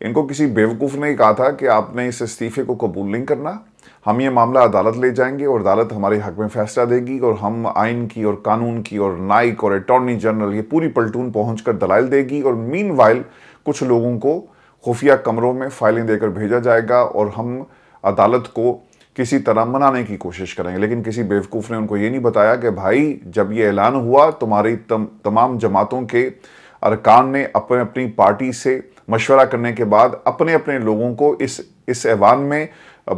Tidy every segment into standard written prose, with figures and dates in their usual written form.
ان کو کسی بیوقوف نے کہا تھا کہ آپ نے اس استعفے کو قبول نہیں کرنا، ہم یہ معاملہ عدالت لے جائیں گے اور عدالت ہمارے حق میں فیصلہ دے گی، اور ہم آئین کی اور قانون کی اور نائک اور اٹارنی جنرل یہ پوری پلٹون پہنچ کر دلائل دے گی، اور مین وائل کچھ لوگوں کو خفیہ کمروں میں فائلیں دے کر بھیجا جائے گا اور ہم عدالت کو کسی طرح منانے کی کوشش کریں گے۔ لیکن کسی بیوقوف نے ان کو یہ نہیں بتایا کہ بھائی جب یہ اعلان ہوا تمہاری تمام جماعتوں کے ارکان نے اپنی پارٹی سے مشورہ کرنے کے بعد اپنے اپنے لوگوں کو اس ایوان میں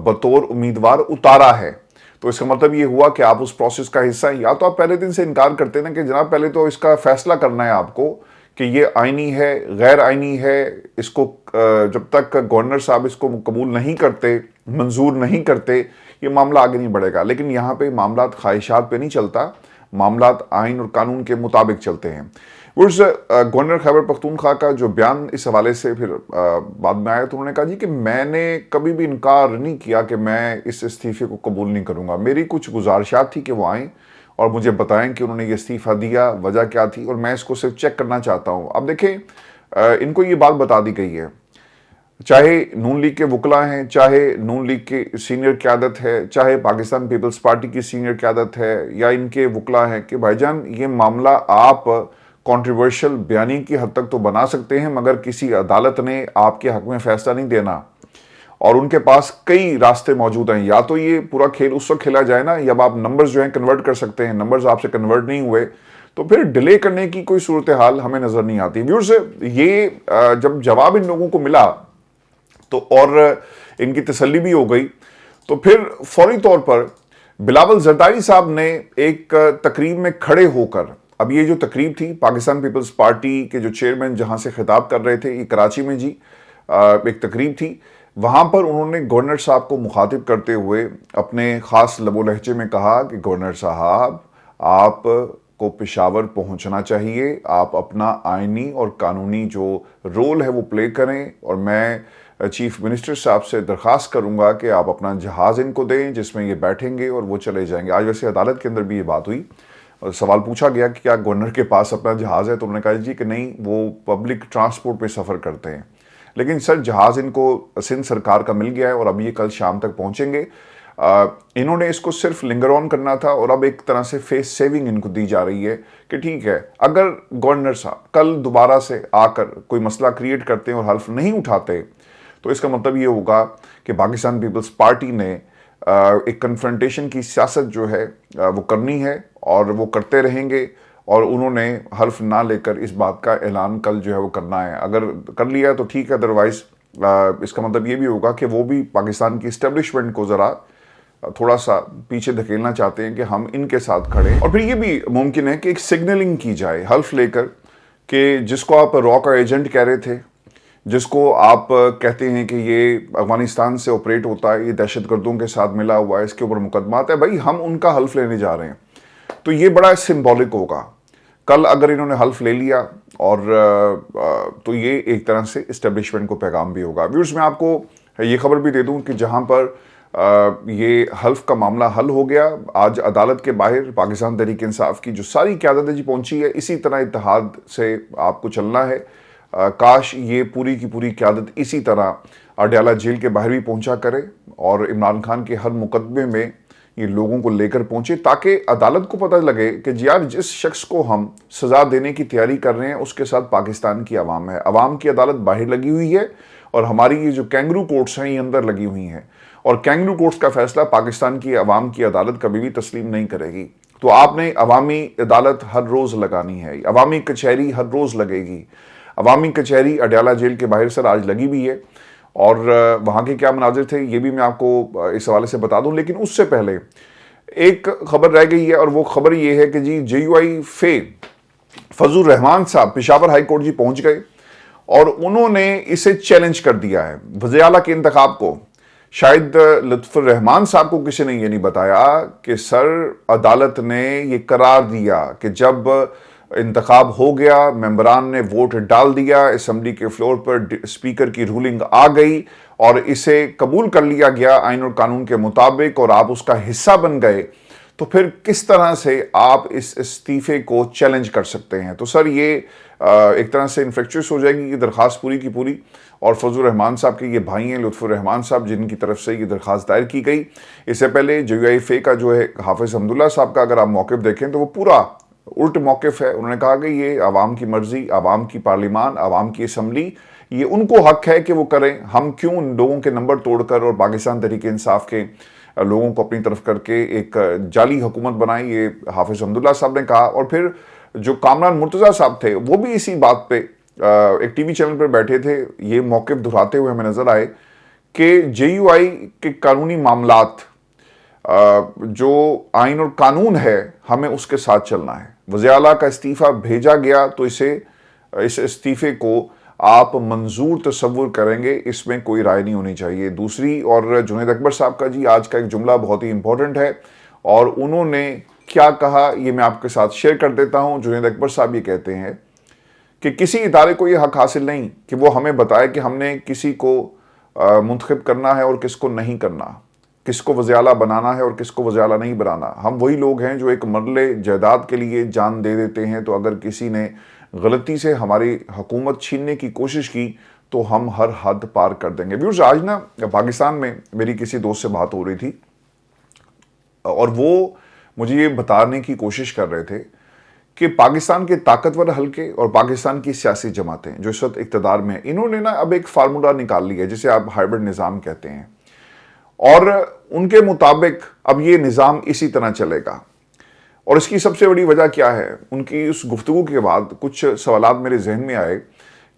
بطور امیدوار اتارا ہے، تو اس کا مطلب یہ ہوا کہ آپ اس پروسیس کا حصہ ہیں۔ یا تو آپ پہلے دن سے انکار کرتے نا کہ جناب پہلے تو اس کا فیصلہ کرنا ہے آپ کو کہ یہ آئینی ہے غیر آئینی ہے، اس کو جب تک گورنر صاحب اس کو قبول نہیں کرتے، منظور نہیں کرتے، یہ معاملہ آگے نہیں بڑھے گا۔ لیکن یہاں پہ معاملات خواہشات پہ نہیں چلتا، معاملات آئین اور قانون کے مطابق چلتے ہیں۔ گورنر خیبر پختونخوا کا جو بیان اس حوالے سے پھر بعد میں آیا تو انہوں نے کہا جی کہ میں نے کبھی بھی انکار نہیں کیا کہ میں اس استعفے کو قبول نہیں کروں گا، میری کچھ گزارشات تھی کہ وہ آئیں اور مجھے بتائیں کہ انہوں نے یہ استعفیٰ دیا، وجہ کیا تھی، اور میں اس کو صرف چیک کرنا چاہتا ہوں۔ اب دیکھیں ان کو یہ بات بتا دی گئی ہے، چاہے نون لیگ کے وکلاء ہیں، چاہے نون لیگ کی سینئر قیادت ہے، چاہے پاکستان پیپلز پارٹی کی سینئر قیادت ہے، یا ان کے وکلاء ہیں کہ بھائی جان یہ معاملہ آپ کنٹروورشل بیانی کی حد تک تو بنا سکتے ہیں، مگر کسی عدالت نے آپ کے حق میں فیصلہ نہیں دینا، اور ان کے پاس کئی راستے موجود ہیں۔ یا تو یہ پورا کھیل اس وقت کھیلا جائے نا جب آپ نمبرز جو ہیں کنورٹ کر سکتے ہیں، نمبرز آپ سے کنورٹ نہیں ہوئے تو پھر ڈیلے کرنے کی کوئی صورتحال ہمیں نظر نہیں آتی۔ ویورز یہ جب جواب ان لوگوں کو ملا تو اور ان کی تسلی بھی ہو گئی، تو پھر فوری طور پر بلاول زرداری صاحب نے ایک تقریب میں کھڑے ہو کر، اب یہ جو تقریب تھی پاکستان پیپلز پارٹی کے جو چیئرمین جہاں سے خطاب کر رہے تھے، یہ کراچی میں جی ایک تقریب تھی، وہاں پر انہوں نے گورنر صاحب کو مخاطب کرتے ہوئے اپنے خاص لب و لہجے میں کہا کہ گورنر صاحب آپ کو پشاور پہنچنا چاہیے، آپ اپنا آئینی اور قانونی جو رول ہے وہ پلے کریں، اور میں چیف منسٹر صاحب سے درخواست کروں گا کہ آپ اپنا جہاز ان کو دیں جس میں یہ بیٹھیں گے اور وہ چلے جائیں گے۔ آج ویسے عدالت کے اندر بھی یہ بات ہوئی اور سوال پوچھا گیا کہ کیا گورنر کے پاس اپنا جہاز ہے، تو انہوں نے کہا جی کہ نہیں، وہ پبلک ٹرانسپورٹ پہ سفر کرتے ہیں، لیکن سر جہاز ان کو سندھ سرکار کا مل گیا ہے اور اب یہ کل شام تک پہنچیں گے۔ انہوں نے اس کو صرف لنگر آن کرنا تھا، اور اب ایک طرح سے فیس سیونگ ان کو دی جا رہی ہے کہ ٹھیک ہے اگر گورنر صاحب کل دوبارہ سے آ کر کوئی مسئلہ کریٹ کرتے ہیں اور حلف نہیں اٹھاتے تو اس کا مطلب یہ ہوگا کہ پاکستان پیپلز پارٹی نے ایک کنفرنٹیشن کی سیاست جو ہے وہ کرنی ہے، اور وہ کرتے رہیں گے، اور انہوں نے حلف نہ لے کر اس بات کا اعلان کل جو ہے وہ کرنا ہے۔ اگر کر لیا تو ٹھیک ہے، ادروائز اس کا مطلب یہ بھی ہوگا کہ وہ بھی پاکستان کی اسٹیبلشمنٹ کو ذرا تھوڑا سا پیچھے دھکیلنا چاہتے ہیں کہ ہم ان کے ساتھ کھڑے، اور پھر یہ بھی ممکن ہے کہ ایک سگنلنگ کی جائے حلف لے کر کہ جس کو آپ را کا ایجنٹ کہہ رہے تھے، جس کو آپ کہتے ہیں کہ یہ افغانستان سے آپریٹ ہوتا ہے، یہ دہشت گردوں کے ساتھ ملا ہوا ہے، اس کے اوپر مقدمات ہے، بھائی ہم ان کا حلف لینے جا رہے ہیں، تو یہ بڑا سمبولک ہوگا۔ کل اگر انہوں نے حلف لے لیا اور تو یہ ایک طرح سے اسٹیبلشمنٹ کو پیغام بھی ہوگا۔ ویورز میں آپ کو یہ خبر بھی دے دوں کہ جہاں پر یہ حلف کا معاملہ حل ہو گیا، آج عدالت کے باہر پاکستان تحریک انصاف کی جو ساری قیادت ہے جی پہنچی ہے، اسی طرح اتحاد سے آپ کو چلنا ہے۔ کاش یہ پوری کی پوری قیادت اسی طرح اڈیالہ جیل کے باہر بھی پہنچا کرے اور عمران خان کے ہر مقدمے میں یہ لوگوں کو لے کر پہنچے، تاکہ عدالت کو پتہ لگے کہ جی یار جس شخص کو ہم سزا دینے کی تیاری کر رہے ہیں اس کے ساتھ پاکستان کی عوام ہے، عوام کی عدالت باہر لگی ہوئی ہے، اور ہماری یہ جو کینگرو کورٹس ہیں یہ اندر لگی ہوئی ہیں، اور کینگرو کورٹس کا فیصلہ پاکستان کی عوام کی عدالت کبھی بھی تسلیم نہیں کرے گی۔ تو آپ نے عوامی عدالت ہر روز لگانی ہے، عوامی کچہری ہر روز لگے گی۔ عوامی کچہری اڈیالہ جیل کے باہر سر آج لگی بھی ہے، اور وہاں کے کیا مناظر تھے یہ بھی میں آپ کو اس حوالے سے بتا دوں، لیکن اس سے پہلے ایک خبر رہ گئی ہے، اور وہ خبر یہ ہے کہ جی جے یو آئی فے فضل الرحمان صاحب پشاور ہائی کورٹ جی پہنچ گئے، اور انہوں نے اسے چیلنج کر دیا ہے وزیر اعلیٰ کے انتخاب کو۔ شاید لطف الرحمان صاحب کو کسی نے یہ نہیں بتایا کہ سر عدالت نے یہ قرار دیا کہ جب انتخاب ہو گیا، ممبران نے ووٹ ڈال دیا، اسمبلی کے فلور پر اسپیکر کی رولنگ آ گئی اور اسے قبول کر لیا گیا آئین اور قانون کے مطابق، اور آپ اس کا حصہ بن گئے، تو پھر کس طرح سے آپ اس استعفے کو چیلنج کر سکتے ہیں؟ تو سر یہ ایک طرح سے انفیکچوس ہو جائے گی یہ درخواست پوری کی پوری، اور فضل الرحمان صاحب کے یہ بھائی ہیں لطف الرحمان صاحب، جن کی طرف سے یہ درخواست دائر کی گئی۔ اس سے پہلے JUIFA کا جو ہے حافظ حمداللہ صاحب کا اگر آپ موقف دیکھیں تو وہ پورا الٹ موقف ہے۔ انہوں نے کہا کہ یہ عوام کی مرضی، عوام کی پارلیمان، عوام کی اسمبلی، یہ ان کو حق ہے کہ وہ کریں، ہم کیوں ان لوگوں کے نمبر توڑ کر اور پاکستان تحریک انصاف کے لوگوں کو اپنی طرف کر کے ایک جعلی حکومت بنائیں، یہ حافظ حمداللہ صاحب نے کہا۔ اور پھر جو کامران مرتضیٰ صاحب تھے وہ بھی اسی بات پہ ایک ٹی وی چینل پر بیٹھے تھے، یہ موقف دہراتے ہوئے ہمیں نظر آئے کہ JUI کے قانونی معاملات جو آئین اور قانون ہے ہمیں اس کے ساتھ چلنا ہے۔ وزیر اعلیٰ کا استعفیٰ بھیجا گیا تو اس استعفے کو آپ منظور تصور کریں گے، اس میں کوئی رائے نہیں ہونی چاہیے۔ دوسری، اور جنید اکبر صاحب کا جی آج کا ایک جملہ بہت ہی امپورٹنٹ ہے اور انہوں نے کیا کہا یہ میں آپ کے ساتھ شیئر کر دیتا ہوں۔ جنید اکبر صاحب یہ کہتے ہیں کہ کسی ادارے کو یہ حق حاصل نہیں کہ وہ ہمیں بتائے کہ ہم نے کسی کو منتخب کرنا ہے اور کس کو نہیں کرنا، کس کو وزیر اعلیٰ بنانا ہے اور کس کو وزیر اعلیٰ نہیں بنانا۔ ہم وہی لوگ ہیں جو ایک مرلے جائیداد کے لیے جان دے دیتے ہیں، تو اگر کسی نے غلطی سے ہماری حکومت چھیننے کی کوشش کی تو ہم ہر حد پار کر دیں گے۔ ویورز، آج نا پاکستان میں میری کسی دوست سے بات ہو رہی تھی اور وہ مجھے یہ بتانے کی کوشش کر رہے تھے کہ پاکستان کے طاقتور حلقے اور پاکستان کی سیاسی جماعتیں جو اس وقت اقتدار میں ہیں، انہوں نے نا اب ایک فارمولا نکال لیا ہے جسے آپ ہائبرڈ نظام کہتے ہیں، اور ان کے مطابق اب یہ نظام اسی طرح چلے گا۔ اور اس کی سب سے بڑی وجہ کیا ہے؟ ان کی اس گفتگو کے بعد کچھ سوالات میرے ذہن میں آئے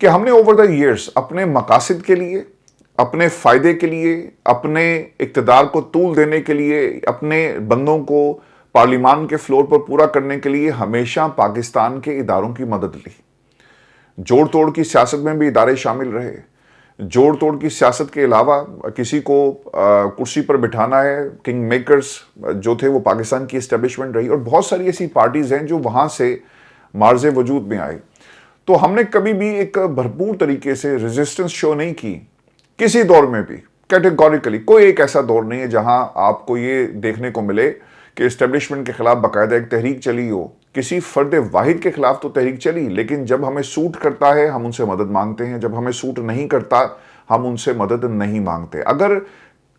کہ ہم نے اوور دا ایئرز اپنے مقاصد کے لیے، اپنے فائدے کے لیے، اپنے اقتدار کو طول دینے کے لیے، اپنے بندوں کو پارلیمان کے فلور پر پورا کرنے کے لیے ہمیشہ پاکستان کے اداروں کی مدد لی۔ جوڑ توڑ کی سیاست میں بھی ادارے شامل رہے۔ جوڑ توڑ کی سیاست کے علاوہ کسی کو کرسی پر بٹھانا ہے، کنگ میکرز جو تھے وہ پاکستان کی اسٹیبلشمنٹ رہی، اور بہت ساری ایسی پارٹیز ہیں جو وہاں سے مارز وجود میں آئی۔ تو ہم نے کبھی بھی ایک بھرپور طریقے سے ریزسٹنس شو نہیں کی کسی دور میں بھی، کیٹیگوریکلی۔ کوئی ایک ایسا دور نہیں ہے جہاں آپ کو یہ دیکھنے کو ملے کہ اسٹیبلشمنٹ کے خلاف باقاعدہ ایک تحریک چلی ہو۔ کسی فرد واحد کے خلاف تو تحریک چلی، لیکن جب ہمیں سوٹ کرتا ہے ہم ان سے مدد مانگتے ہیں، جب ہمیں سوٹ نہیں کرتا ہم ان سے مدد نہیں مانگتے۔ اگر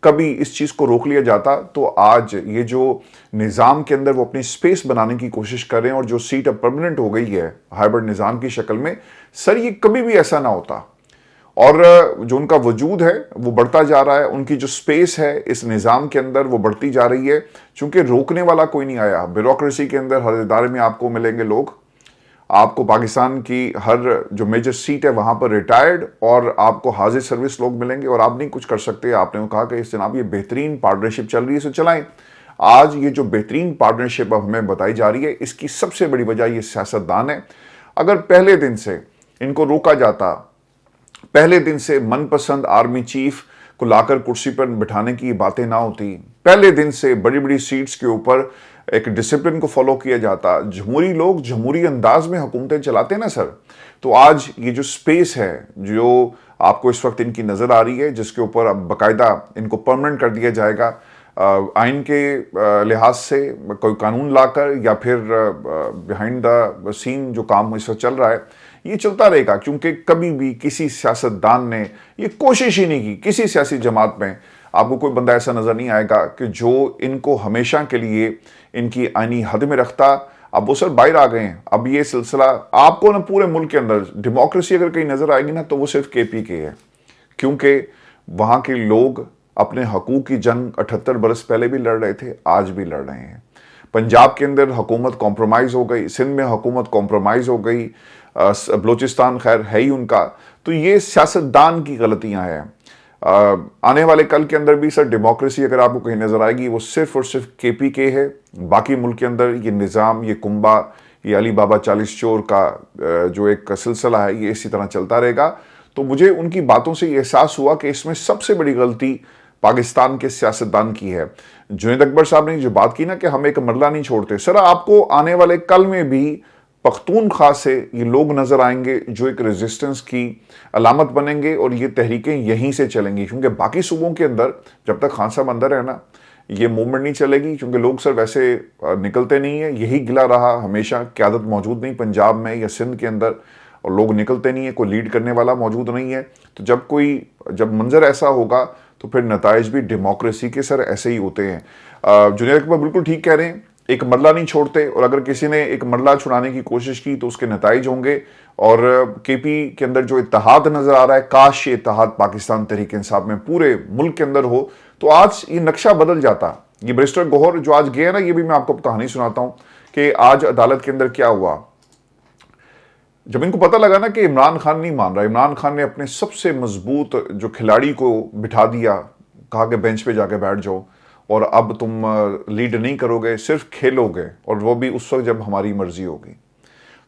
کبھی اس چیز کو روک لیا جاتا تو آج یہ جو نظام کے اندر وہ اپنی سپیس بنانے کی کوشش کر رہے ہیں اور جو سیٹ اب پرماننٹ ہو گئی ہے ہائبرڈ نظام کی شکل میں، سر یہ کبھی بھی ایسا نہ ہوتا۔ اور جو ان کا وجود ہے وہ بڑھتا جا رہا ہے، ان کی جو سپیس ہے اس نظام کے اندر وہ بڑھتی جا رہی ہے، چونکہ روکنے والا کوئی نہیں آیا۔ بیوروکریسی کے اندر ہر ادارے میں آپ کو ملیں گے لوگ، آپ کو پاکستان کی ہر جو میجر سیٹ ہے وہاں پر ریٹائرڈ اور آپ کو حاضر سروس لوگ ملیں گے، اور آپ نہیں کچھ کر سکتے۔ آپ نے کہا کہ جناب یہ بہترین پارٹنرشپ چل رہی ہے، اسے چلائیں۔ آج یہ جو بہترین پارٹنرشپ اب ہمیں بتائی جا رہی ہے، اس کی سب سے بڑی وجہ یہ سیاستدان ہے۔ اگر پہلے دن سے ان کو روکا جاتا، پہلے دن سے من پسند آرمی چیف کو لا کر کرسی پر بٹھانے کی باتیں نہ ہوتی، پہلے دن سے بڑی بڑی سیٹس کے اوپر ایک ڈسپلن کو فالو کیا جاتا، جمہوری لوگ جمہوری انداز میں حکومتیں چلاتے ہیں نا سر، تو آج یہ جو سپیس ہے جو آپ کو اس وقت ان کی نظر آ رہی ہے، جس کے اوپر اب باقاعدہ ان کو پرماننٹ کر دیا جائے گا آئین کے لحاظ سے، کوئی قانون لا کر یا پھر بیہائنڈ دا سین جو کام اس وقت چل رہا ہے یہ چلتا رہے گا، کیونکہ کبھی بھی کسی سیاستدان نے یہ کوشش ہی نہیں کی، کسی سیاسی جماعت میں آپ کو کوئی بندہ ایسا نظر نہیں آئے گا کہ جو ان کو ہمیشہ کے لیے ان کی آئینی حد میں رکھتا۔ اب وہ سر باہر آ گئے ہیں، اب یہ سلسلہ آپ کو نا پورے ملک کے اندر ڈیموکریسی اگر کہیں نظر آئے گی نا تو وہ صرف KP کے ہے، کیونکہ وہاں کے لوگ اپنے حقوق کی جنگ 78 برس پہلے بھی لڑ رہے تھے، آج بھی لڑ رہے ہیں۔ پنجاب کے اندر حکومت کمپرومائز ہو گئی، سندھ میں حکومت کمپرومائز ہو گئی، بلوچستان خیر ہے ہی ان کا۔ تو یہ سیاستدان کی غلطیاں ہیں۔ آنے والے کل کے اندر بھی سر ڈیموکریسی اگر آپ کو کہیں نظر آئے گی وہ صرف اور صرف KP کے ہے، باقی ملک کے اندر یہ نظام، یہ کنبہ، یہ علی بابا 40 چور کا جو ایک سلسلہ ہے یہ اسی طرح چلتا رہے گا۔ تو مجھے ان کی باتوں سے یہ احساس ہوا کہ اس میں سب سے بڑی غلطی پاکستان کے سیاستدان کی ہے۔ جنید اکبر صاحب نے جو بات کی نا کہ ہم ایک مرلہ نہیں چھوڑتے، سر آپ کو آنے والے کل میں بھی پختونخوا سے یہ لوگ نظر آئیں گے جو ایک ریزسٹنس کی علامت بنیں گے، اور یہ تحریکیں یہیں سے چلیں گی، کیونکہ باقی صوبوں کے اندر جب تک خان صاحب اندر ہے نا یہ موومنٹ نہیں چلے گی، کیونکہ لوگ سر ویسے نکلتے نہیں ہیں۔ یہی گلا رہا ہمیشہ، قیادت موجود نہیں پنجاب میں یا سندھ کے اندر، اور لوگ نکلتے نہیں ہیں, کوئی لیڈ کرنے والا موجود نہیں ہے. تو جب منظر ایسا ہوگا تو پھر نتائج بھی ڈیموکریسی کے سر ایسے ہی ہوتے ہیں. جنید اکبر بالکل ٹھیک کہہ رہے ہیں, ایک مرلہ نہیں چھوڑتے, اور اگر کسی نے ایک مرلہ چھڑانے کی کوشش کی تو اس کے نتائج ہوں گے. اور کے پی کے اندر جو اتحاد نظر آ رہا ہے, کاش یہ اتحاد پاکستان تحریک انصاف میں پورے ملک کے اندر ہو تو آج یہ نقشہ بدل جاتا. یہ بیرسٹر گوہر جو آج گئے نا, یہ بھی میں آپ کو کہانی سناتا ہوں کہ آج عدالت کے اندر کیا ہوا. جب ان کو پتہ لگا نا کہ عمران خان نہیں مان رہا, عمران خان نے اپنے سب سے مضبوط جو کھلاڑی کو بٹھا دیا, کہا کہ بینچ پہ جا کے بیٹھ جاؤ اور اب تم لیڈ نہیں کرو گے, صرف کھیلو گے, اور وہ بھی اس وقت جب ہماری مرضی ہوگی.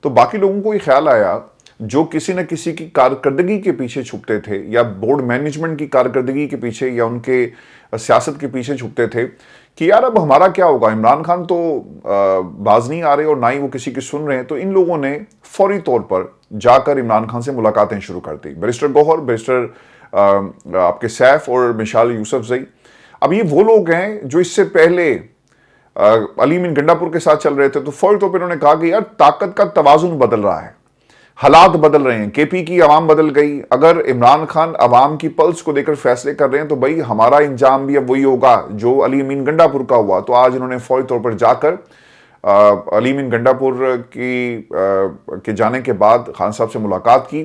تو باقی لوگوں کو یہ خیال آیا جو کسی نہ کسی کی کارکردگی کے پیچھے چھپتے تھے, یا بورڈ مینجمنٹ کی کارکردگی کے پیچھے, یا ان کے سیاست کے پیچھے چھپتے تھے, کہ یار اب ہمارا کیا ہوگا, عمران خان تو باز نہیں آ رہے اور نہ ہی وہ کسی کی سن رہے ہیں. تو ان لوگوں نے فوری طور پر جا کر عمران خان سے ملاقاتیں شروع کر دی. بیرسٹر گوہر, بیرسٹر آپ کے سیف اور مشال یوسفزئی. اب یہ وہ لوگ ہیں جو اس سے پہلے علی امین گنڈاپور کے ساتھ چل رہے تھے. تو فوری طور پر انہوں نے کہا کہ یار طاقت کا توازن بدل رہا ہے, حالات بدل رہے ہیں, کے پی کی عوام بدل گئی. اگر عمران خان عوام کی پلس کو دے کر فیصلے کر رہے ہیں تو بھائی ہمارا انجام بھی اب وہی ہوگا جو علی امین گنڈاپور کا ہوا. تو آج انہوں نے فوری طور پر جا کر علی امین گنڈاپور کے جانے کے بعد خان صاحب سے ملاقات کی,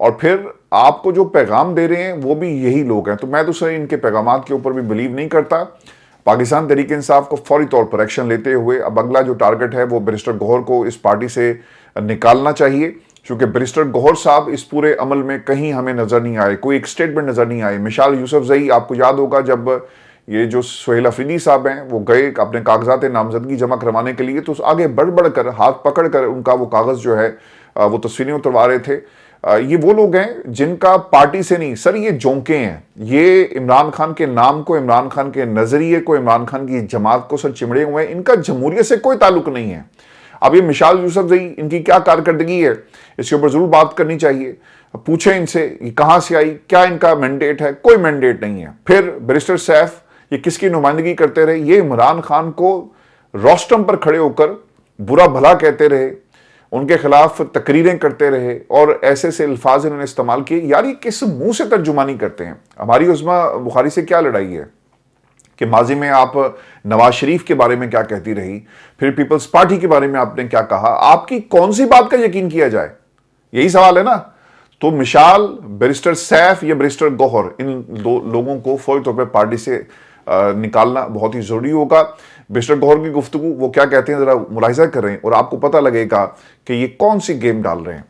اور پھر آپ کو جو پیغام دے رہے ہیں وہ بھی یہی لوگ ہیں. تو میں تو سر ان کے پیغامات کے اوپر بھی بلیو نہیں کرتا. پاکستان تحریک انصاف کو فوری طور پر ایکشن لیتے ہوئے اب اگلا جو ٹارگٹ ہے وہ بیرسٹر گوہر کو اس پارٹی سے نکالنا چاہیے, کیونکہ بیرسٹر گوہر صاحب اس پورے عمل میں کہیں ہمیں نظر نہیں آئے, کوئی ایک سٹیٹمنٹ نظر نہیں آئے. مشال یوسفزئی, آپ کو یاد ہوگا جب یہ جو سہیل افریدی صاحب ہیں وہ گئے اپنے کاغذات نامزدگی جمع کروانے کے لیے, تو آگے بڑھ کر ہاتھ پکڑ کر ان کا وہ کاغذ جو ہے وہ تصویریں اتروا رہے تھے. یہ وہ لوگ ہیں جن کا پارٹی سے نہیں سر, یہ جونکے ہیں. یہ عمران خان کے نام کو, عمران خان کے نظریے کو, عمران خان کی جماعت کو سر چمڑے ہوئے ہیں. ان کا جمہوریت سے کوئی تعلق نہیں ہے. اب یہ مشال یوسفزئی, ان کی کیا کارکردگی ہے اس کے اوپر ضرور بات کرنی چاہیے. پوچھیں ان سے یہ کہاں سے آئی, کیا ان کا مینڈیٹ ہے, کوئی مینڈیٹ نہیں ہے. پھر بیرسٹر سیف, یہ کس کی نمائندگی کرتے رہے, یہ عمران خان کو روسٹم پر کھڑے ہو کر برا بھلا کہتے رہے, ان کے خلاف تقریریں کرتے رہے, اور ایسے سے الفاظ انہوں نے استعمال کیے. یار یہ کس منہ سے ترجمانی کرتے ہیں. ہماری عظمیٰ بخاری سے کیا لڑائی ہے کہ ماضی میں آپ نواز شریف کے بارے میں کیا کہتی رہی, پھر پیپلز پارٹی کے بارے میں آپ نے کیا کہا, آپ کی کون سی بات کا یقین کیا جائے, یہی سوال ہے نا. تو مشال, بیرسٹر سیف یا بیرسٹر گوہر, ان دو لوگوں کو فوری طور پر پارٹی سے نکالنا بہت ہی ضروری ہوگا. بیرسٹر گوہر کی گفتگو وہ کیا کہتے ہیں ذرا ملاحظہ کریں اور آپ کو پتہ لگے گا کہ یہ کون سی گیم ڈال رہے ہیں.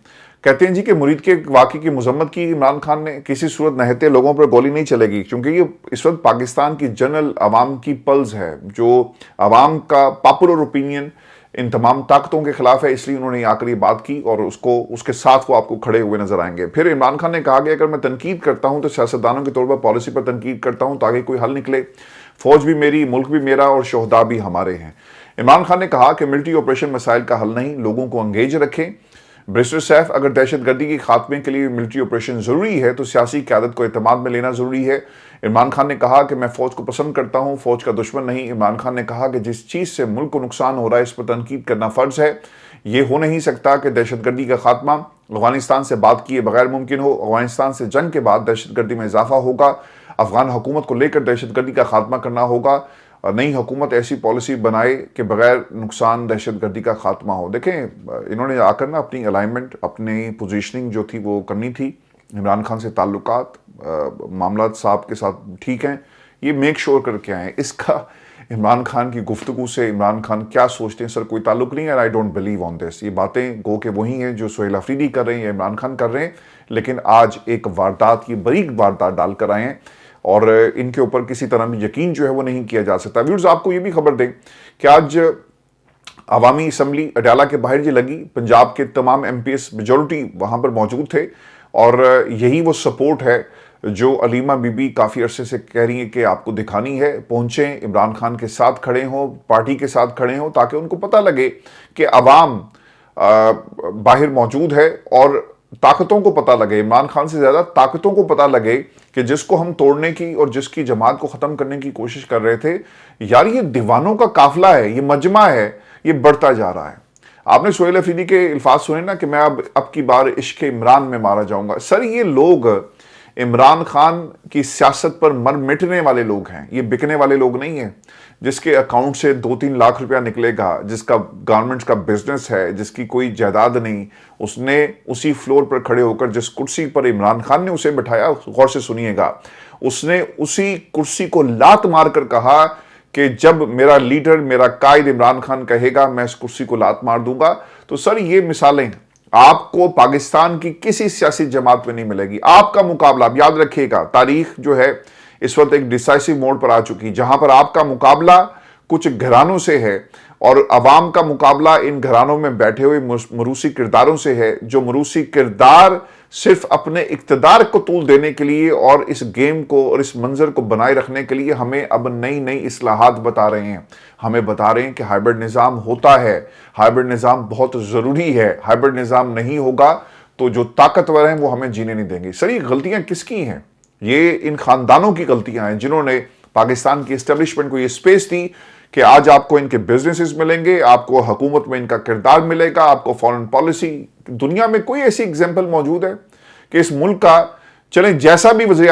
کہتے ہیں جی کہ مرید کے واقعے کی مذمت کی عمران خان نے, کسی صورت نہتے لوگوں پر گولی نہیں چلے گی, کیونکہ یہ اس وقت پاکستان کی جنرل عوام کی پلز ہے, جو عوام کا پاپولر اوپینین ان تمام طاقتوں کے خلاف ہے. اس لیے انہوں نے آ کر یہ بات کی, اور اس کے ساتھ وہ آپ کو کھڑے ہوئے نظر آئیں گے. پھر عمران خان نے کہا کہ اگر میں تنقید کرتا ہوں تو سیاستدانوں کے طور پر پالیسی پر تنقید کرتا ہوں تاکہ کوئی حل نکلے. فوج بھی میری, ملک بھی میرا, اور شہداء بھی ہمارے ہیں. عمران خان نے کہا کہ ملٹری آپریشن مسائل کا حل نہیں, لوگوں کو انگیج رکھیں. بیرسٹر سیف, اگر دہشت گردی کے خاتمے کے لیے ملٹری آپریشن ضروری ہے تو سیاسی قیادت کو اعتماد میں لینا ضروری ہے. عمران خان نے کہا کہ میں فوج کو پسند کرتا ہوں, فوج کا دشمن نہیں. عمران خان نے کہا کہ جس چیز سے ملک کو نقصان ہو رہا ہے اس پر تنقید کرنا فرض ہے. یہ ہو نہیں سکتا کہ دہشت گردی کا خاتمہ افغانستان سے بات کیے بغیر ممکن ہو. افغانستان سے جنگ کے بعد دہشت گردی میں اضافہ ہوگا. افغان حکومت کو لے کر دہشت گردی کا خاتمہ کرنا ہوگا. نئی حکومت ایسی پالیسی بنائے کہ بغیر نقصان دہشت گردی کا خاتمہ ہو. دیکھیں انہوں نے آ کر نا اپنی الائنمنٹ, اپنی پوزیشننگ جو تھی وہ کرنی تھی. عمران خان سے تعلقات, معاملات صاحب کے ساتھ ٹھیک ہیں, یہ میک شور کر کے آئیں. اس کا عمران خان کی گفتگو سے عمران خان کیا سوچتے ہیں سر کوئی تعلق نہیں ہے. آئی ڈونٹ بلیو آن دس. یہ باتیں گو کہ وہی ہیں جو سہیل افریدی کر رہے ہیں یا عمران خان کر رہے ہیں, لیکن آج ایک واردات کی باریک واردات ڈال کر آئے ہیں, اور ان کے اوپر کسی طرح بھی یقین جو ہے وہ نہیں کیا جا سکتا. ویورز آپ کو یہ بھی خبر دیں کہ آج عوامی اسمبلی اڈیالہ کے باہر جو لگی, پنجاب کے تمام ایم پی ایس میجورٹی وہاں پر موجود تھے, اور یہی وہ سپورٹ ہے جو علیمہ بی بی کافی عرصے سے کہہ رہی ہیں کہ آپ کو دکھانی ہے. پہنچیں, عمران خان کے ساتھ کھڑے ہوں, پارٹی کے ساتھ کھڑے ہوں, تاکہ ان کو پتہ لگے کہ عوام باہر موجود ہے, اور طاقتوں کو پتہ لگے, عمران خان سے زیادہ طاقتوں کو پتہ لگے کہ جس کو ہم توڑنے کی اور جس کی جماعت کو ختم کرنے کی کوشش کر رہے تھے, یار یہ دیوانوں کا قافلہ ہے, یہ مجمع ہے, یہ بڑھتا جا رہا ہے. آپ نے سہیل افریدی کے الفاظ سنے نا کہ میں اب کی بار عشق عمران میں مارا جاؤں گا. سر یہ لوگ عمران خان کی سیاست پر مر مٹنے والے لوگ ہیں, یہ بکنے والے لوگ نہیں ہیں. جس کے اکاؤنٹ سے 2-3 لاکھ روپیہ نکلے گا, جس کا گارمنٹس کا بزنس ہے, جس کی کوئی جائیداد نہیں, اس نے اسی فلور پر کھڑے ہو کر جس کرسی پر عمران خان نے اسے بٹھایا, غور سے سنیے گا, اس نے اسی کرسی کو لات مار کر کہا کہ جب میرا لیڈر, میرا قائد عمران خان کہے گا میں اس کرسی کو لات مار دوں گا. تو سر یہ مثالیں آپ کو پاکستان کی کسی سیاسی جماعت میں نہیں ملے گی. آپ کا مقابلہ, آپ یاد رکھیے گا, تاریخ جو ہے اس وقت ایک ڈیسائسو موڑ پر آ چکی, جہاں پر آپ کا مقابلہ کچھ گھرانوں سے ہے اور عوام کا مقابلہ ان گھرانوں میں بیٹھے ہوئے موروثی کرداروں سے ہے, جو موروثی کردار صرف اپنے اقتدار کو طول دینے کے لیے اور اس گیم کو اور اس منظر کو بنائے رکھنے کے لیے ہمیں اب نئی اصلاحات بتا رہے ہیں. ہمیں بتا رہے ہیں کہ ہائبرڈ نظام ہوتا ہے, ہائبرڈ نظام بہت ضروری ہے, ہائبرڈ نظام نہیں ہوگا تو جو طاقتور ہیں وہ ہمیں جینے نہیں دیں گے. سر یہ غلطیاں کس کی ہیں؟ یہ ان خاندانوں کی غلطیاں ہیں جنہوں نے پاکستان کی اسٹیبلشمنٹ کو یہ سپیس دی کہ آج آپ کو ان کے بزنسز ملیں گے, آپ کو حکومت میں ان کا کردار ملے گا, آپ کو فارن پالیسی. دنیا میں کوئی ایسی اگزامپل موجود ہے کہ اس ملک کا, چلیں جیسا بھی وزیر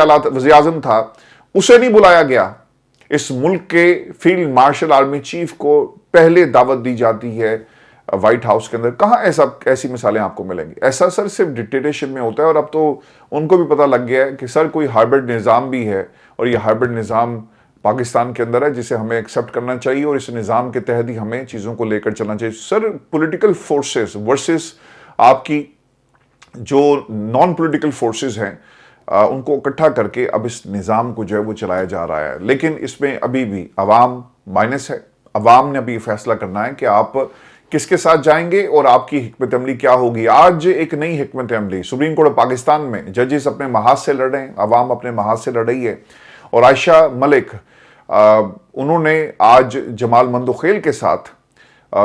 اعظم تھا اسے نہیں بلایا گیا, اس ملک کے فیلڈ مارشل آرمی چیف کو پہلے دعوت دی جاتی ہے وائٹ ہاؤس کے اندر؟ کہاں ایسی مثالیں آپ کو ملیں گی؟ ایسا سر صرف ڈکٹیٹرشپ میں ہوتا ہے, اور اب تو ان کو بھی پتہ لگ گیا ہے کہ سر کوئی ہائبرڈ نظام بھی ہے, اور یہ ہائبرڈ نظام پاکستان کے اندر ہے جسے ہمیں ایکسیپٹ کرنا چاہیے, اور اس نظام کے تحت ہی ہمیں چیزوں کو لے کر چلنا چاہیے. سر پولیٹیکل فورسز ورسز آپ کی جو نان پولیٹیکل فورسز ہیں, ان کو اکٹھا کر کے اب اس نظام کو جو ہے وہ چلایا جا رہا ہے. لیکن اس میں ابھی بھی عوام مائنس ہے. عوام نے ابھی فیصلہ کرنا ہے کہ آپ کس کے ساتھ جائیں گے اور آپ کی حکمت عملی کیا ہوگی. آج ایک نئی حکمت عملی سپریم کورٹ پاکستان میں, ججز اپنے محاذ سے لڑ رہے ہیں, عوام اپنے محاذ سے لڑ رہی ہے, اور عائشہ ملک انہوں نے آج جمال مندوخیل کے ساتھ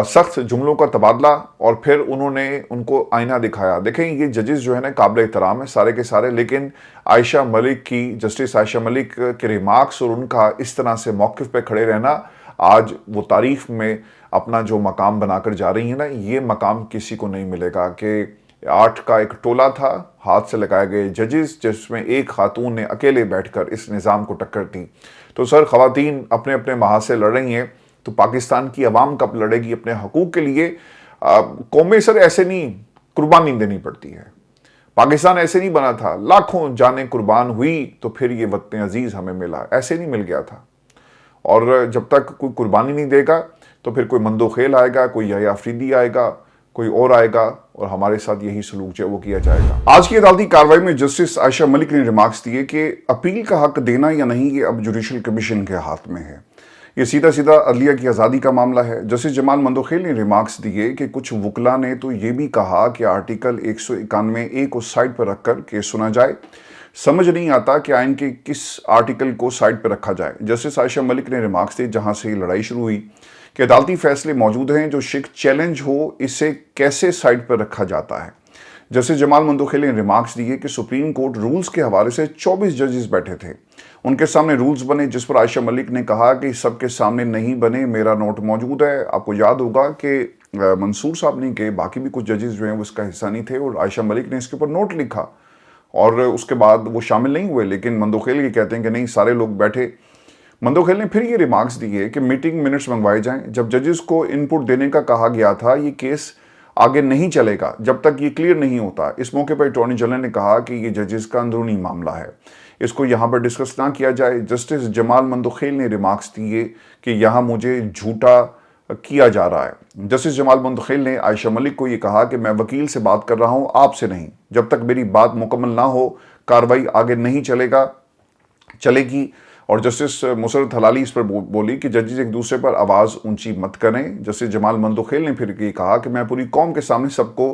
سخت جملوں کا تبادلہ, اور پھر انہوں نے ان کو آئینہ دکھایا. دیکھیں یہ ججز جو ہے نا قابل احترام ہیں سارے کے سارے, لیکن عائشہ ملک کی, جسٹس عائشہ ملک کے ریمارکس اور ان کا اس طرح سے موقف پہ کھڑے رہنا, آج وہ تاریخ میں اپنا جو مقام بنا کر جا رہی ہیں نا, یہ مقام کسی کو نہیں ملے گا. کہ 8 کا ایک ٹولہ تھا, ہاتھ سے لگائے گئے ججز, جس میں ایک خاتون نے اکیلے بیٹھ کر اس نظام کو ٹکر دی. تو سر خواتین اپنے اپنے محاذ سے لڑ رہی ہیں, تو پاکستان کی عوام کب لڑے گی اپنے حقوق کے لیے؟ قومیں سر ایسے نہیں قربانی دینی پڑتی ہے. پاکستان ایسے نہیں بنا تھا, لاکھوں جانیں قربان ہوئی تو پھر یہ وطن عزیز ہمیں ملا, ایسے نہیں مل گیا تھا. اور جب تک کوئی قربانی نہیں دے گا تو پھر کوئی مندوخیل آئے گا, کوئی یحییٰ آفریدی آئے گا, کوئی اور آئے گا, اور ہمارے ساتھ یہی سلوک جو ہے وہ کیا جائے گا. آج کی عدالتی کارروائی میں جسٹس عائشہ ملک نے ریمارکس دیے کہ اپیل کا حق دینا یا نہیں یہ اب جوڈیشل کمیشن کے ہاتھ میں ہے. یہ سیدھا عدلیہ کی آزادی کا معاملہ ہے. جسٹس جمال مندوخیل نے ریمارکس دیے کہ کچھ وکلاء نے تو یہ بھی کہا کہ آرٹیکل 191A کو سائٹ پر رکھ کر کیس سنا جائے. سمجھ نہیں آتا کہ آئین کے کس آرٹیکل کو سائٹ پر رکھا جائے. جسٹس عائشہ ملک نے ریمارکس دیے جہاں سے یہ لڑائی شروع ہوئی کہ عدالتی فیصلے موجود ہیں, جو شک چیلنج ہو اسے کیسے سائٹ پر رکھا جاتا ہے. جسٹس جمال مندوخیل نے ریمارکس دیے کہ سپریم کورٹ رولز کے حوالے سے 24 ججز بیٹھے تھے, ان کے سامنے رولز بنے, جس پر عائشہ ملک نے کہا کہ سب کے سامنے نہیں بنے, میرا نوٹ موجود ہے. آپ کو یاد ہوگا کہ منصور صاحب نہیں کہ باقی بھی کچھ ججز جو ہیں وہ اس کا حصہ نہیں تھے, اور عائشہ ملک نے اس کے اوپر نوٹ لکھا اور اس کے بعد وہ شامل نہیں ہوئے, لیکن مندوخیل یہ کہتے ہیں کہ نہیں سارے لوگ بیٹھے. مندوخیل نے پھر یہ ریمارکس دیے کہ میٹنگ منٹس منگوائے جائیں. جب ججز کو ان پٹ دینے کا کہا گیا تھا, یہ کیس آگے نہیں چلے گا جب تک یہ کلیئر نہیں ہوتا. اس موقع پر اٹارنی جنرل نے کہا کہ یہ ججز کا اندرونی معاملہ ہے, اس کو یہاں پر ڈسکس نہ کیا جائے. جسٹس جمال مندوخیل نے ریمارکس دیے کہ یہاں مجھے جھوٹا کیا جا رہا ہے. جسٹس جمال مندوخیل نے عائشہ ملک کو یہ کہا کہ میں وکیل سے بات کر رہا ہوں, آپ سے نہیں. جب تک میری بات مکمل نہ ہو کارروائی آگے نہیں چلے گی. اور جسٹس مسرت حلالی اس پر بولی کہ ججز ایک دوسرے پر آواز اونچی مت کریں. جسٹس جمال مندوخیل نے پھر یہ کہا کہ میں پوری قوم کے سامنے سب کو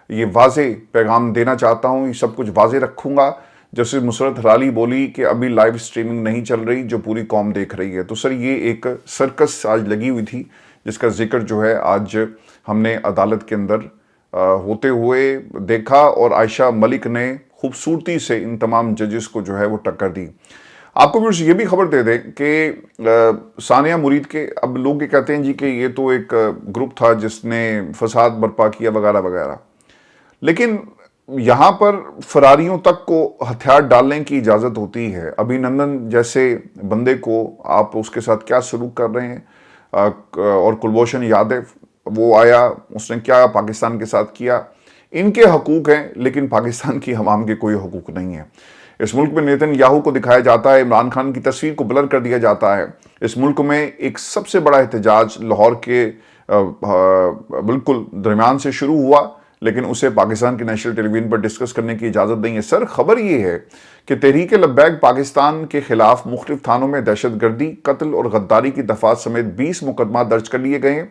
یہ واضح پیغام دینا چاہتا ہوں, یہ سب کچھ واضح رکھوں گا. جسٹس مسرت حلالی بولی کہ ابھی لائیو سٹریمنگ نہیں چل رہی جو پوری قوم دیکھ رہی ہے. تو سر یہ ایک سرکس آج لگی ہوئی تھی جس کا ذکر جو ہے آج ہم نے عدالت کے اندر ہوتے ہوئے دیکھا, اور عائشہ ملک نے خوبصورتی سے ان تمام ججز کو جو ہے وہ ٹکر دی. آپ کو بھی یہ بھی خبر دے دیں کہ ثانیہ مرید کے اب لوگ یہ کہتے ہیں جی کہ یہ تو ایک گروپ تھا جس نے فساد برپا کیا وغیرہ وغیرہ، لیکن یہاں پر فراریوں تک کو ہتھیار ڈالنے کی اجازت ہوتی ہے۔ ابھینندن جیسے بندے کو آپ اس کے ساتھ کیا سلوک کر رہے ہیں، اور کلبھوشن یادو وہ آیا، اس نے کیا پاکستان کے ساتھ کیا، ان کے حقوق ہیں لیکن پاکستان کی عوام کے کوئی حقوق نہیں ہیں۔ اس ملک میں نیتن یاہو کو دکھایا جاتا ہے، عمران خان کی تصویر کو بلر کر دیا جاتا ہے۔ اس ملک میں ایک سب سے بڑا احتجاج لاہور کے بالکل درمیان سے شروع ہوا، لیکن اسے پاکستان کے نیشنل ٹیلی ویژن پر ڈسکس کرنے کی اجازت نہیں ہے۔ سر خبر یہ ہے کہ تحریک لبیک پاکستان کے خلاف مختلف تھانوں میں دہشت گردی، قتل اور غداری کی دفعات سمیت 20 مقدمات درج کر لیے گئے ہیں۔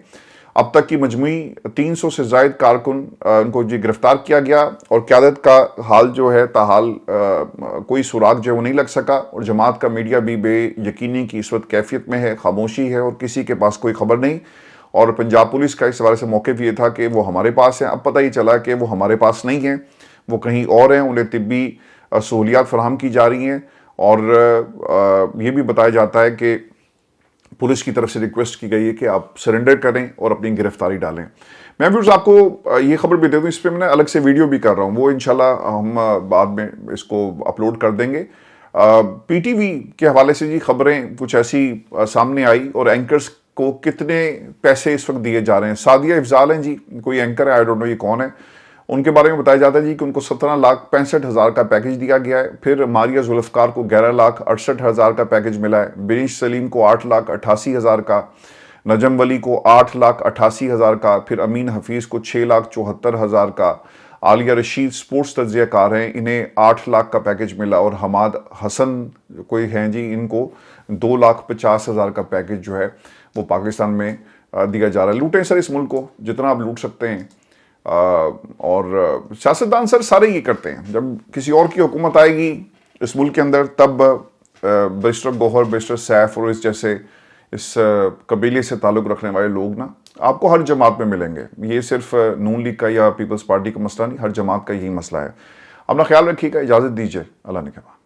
اب تک کی مجموعی 300 سے زائد کارکن ان کو گرفتار کیا گیا، اور قیادت کا حال جو ہے تاحال کوئی سراغ جو ہے وہ نہیں لگ سکا، اور جماعت کا میڈیا بھی بے یقینی کی اس وقت کیفیت میں ہے، خاموشی ہے اور کسی کے پاس کوئی خبر نہیں۔ اور پنجاب پولیس کا اس حوالے سے موقف یہ تھا کہ وہ ہمارے پاس ہیں، اب پتہ ہی چلا کہ وہ ہمارے پاس نہیں ہیں، وہ کہیں اور ہیں، انہیں طبی سہولیات فراہم کی جا رہی ہیں، اور یہ بھی بتایا جاتا ہے کہ پولیس کی طرف سے ریکویسٹ کی گئی ہے کہ آپ سرنڈر کریں اور اپنی گرفتاری ڈالیں۔ میں ویورز آپ کو یہ خبر بھی دے دوں، اس پہ میں الگ سے ویڈیو بھی کر رہا ہوں، وہ انشاءاللہ ہم بعد میں اس کو اپلوڈ کر دیں گے۔ پی ٹی وی کے حوالے سے جی خبریں کچھ ایسی سامنے آئی، اور اینکرز کو کتنے پیسے اس وقت دیے جا رہے ہیں۔ سعدیہ افضال ہیں جی، کوئی اینکر ہے، آئی ڈونٹ نو یہ کون ہے، ان کے بارے میں بتایا جاتا ہے جی کہ ان کو 17,65,000 کا پیکج دیا گیا ہے۔ پھر ماریہ ذوالفقار کو 11,68,000 کا پیکج ملا ہے، برنش سلیم کو 8,88,000 کا، نجم ولی کو 8,88,000 کا، پھر امین حفیظ کو 6,74,000 کا، عالیہ رشید سپورٹس تجزیہ کار ہیں، انہیں 8 لاکھ کا پیکج ملا، اور حماد حسن کوئی ہیں جی، ان کو 2,50,000 کا پیکج جو ہے وہ پاکستان میں دیا جا رہا ہے۔ لوٹیں سر اس ملک کو جتنا آپ لوٹ سکتے ہیں، اور سیاستدان سر سارے یہ کرتے ہیں۔ جب کسی اور کی حکومت آئے گی اس ملک کے اندر، تب بیرسٹر گوہر، بیرسٹر سیف اور اس جیسے اس قبیلے سے تعلق رکھنے والے لوگ نا آپ کو ہر جماعت میں ملیں گے۔ یہ صرف نون لیگ کا یا پیپلز پارٹی کا مسئلہ نہیں، ہر جماعت کا یہی مسئلہ ہے۔ اپنا خیال رکھیے گا، اجازت دیجیے، اللہ نگہبان۔